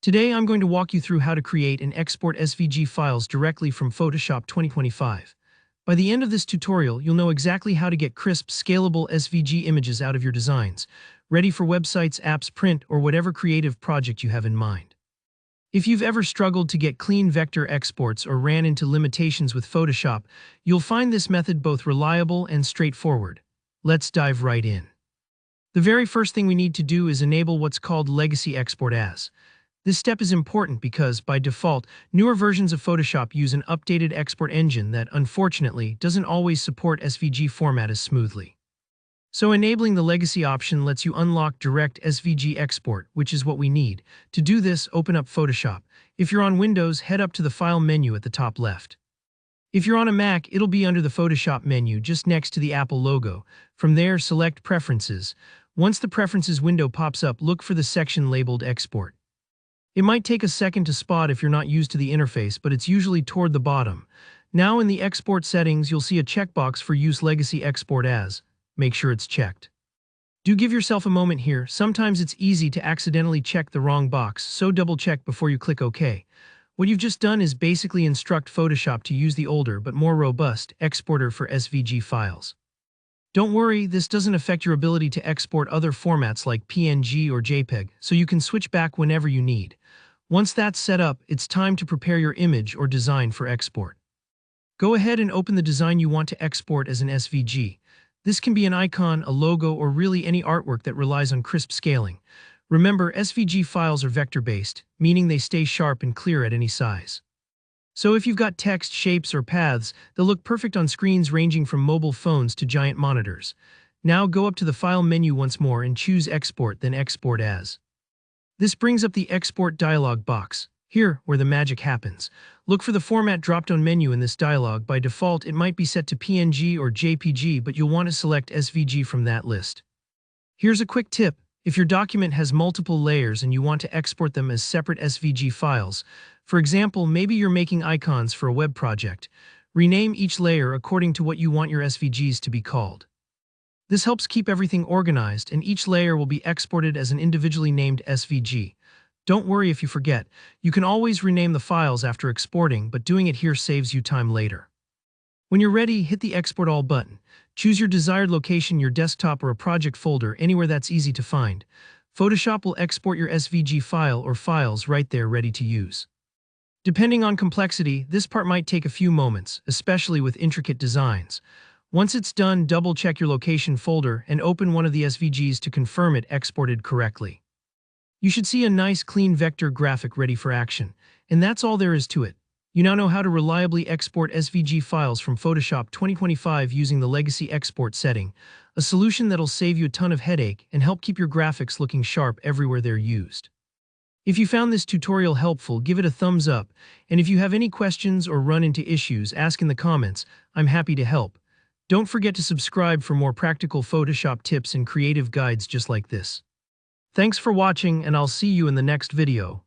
Today I'm going to walk you through how to create and export SVG files directly from Photoshop 2025. By the end of this tutorial, you'll know exactly how to get crisp, scalable SVG images out of your designs, ready for websites, apps, print, or whatever creative project you have in mind. If you've ever struggled to get clean vector exports or ran into limitations with Photoshop, you'll find this method both reliable and straightforward. Let's dive right in. The very first thing we need to do is enable what's called Legacy Export As. This step is important because, by default, newer versions of Photoshop use an updated export engine that, unfortunately, doesn't always support SVG format as smoothly. So enabling the legacy option lets you unlock direct SVG export, which is what we need. To do this, open up Photoshop. If you're on Windows, head up to the File menu at the top left. If you're on a Mac, it'll be under the Photoshop menu just next to the Apple logo. From there, select Preferences. Once the Preferences window pops up, look for the section labeled Export. It might take a second to spot if you're not used to the interface, but it's usually toward the bottom. Now in the export settings, you'll see a checkbox for Use Legacy Export As. Make sure it's checked. Do give yourself a moment here. Sometimes it's easy to accidentally check the wrong box, so double-check before you click OK. What you've just done is basically instruct Photoshop to use the older but more robust exporter for SVG files. Don't worry, this doesn't affect your ability to export other formats like PNG or JPEG, so you can switch back whenever you need. Once that's set up, it's time to prepare your image or design for export. Go ahead and open the design you want to export as an SVG. This can be an icon, a logo, or really any artwork that relies on crisp scaling. Remember, SVG files are vector-based, meaning they stay sharp and clear at any size. So if you've got text, shapes, or paths, they'll look perfect on screens ranging from mobile phones to giant monitors. Now go up to the File menu once more and choose Export, then Export As. This brings up the Export dialog box. Here, where the magic happens. Look for the Format drop-down menu in this dialog. By default, it might be set to PNG or JPG, but you'll want to select SVG from that list. Here's a quick tip. If your document has multiple layers and you want to export them as separate SVG files, for example, maybe you're making icons for a web project, rename each layer according to what you want your SVGs to be called. This helps keep everything organized, and each layer will be exported as an individually named SVG. Don't worry if you forget. You can always rename the files after exporting, but doing it here saves you time later. When you're ready, hit the Export All button. Choose your desired location, your desktop or a project folder, anywhere that's easy to find. Photoshop will export your SVG file or files right there ready to use. Depending on complexity, this part might take a few moments, especially with intricate designs. Once it's done, double-check your location folder and open one of the SVGs to confirm it exported correctly. You should see a nice clean vector graphic ready for action, and that's all there is to it. You now know how to reliably export SVG files from Photoshop 2025 using the Legacy Export setting, a solution that'll save you a ton of headache and help keep your graphics looking sharp everywhere they're used. If you found this tutorial helpful, give it a thumbs up, and if you have any questions or run into issues, ask in the comments. I'm happy to help. Don't forget to subscribe for more practical Photoshop tips and creative guides just like this. Thanks for watching, and I'll see you in the next video.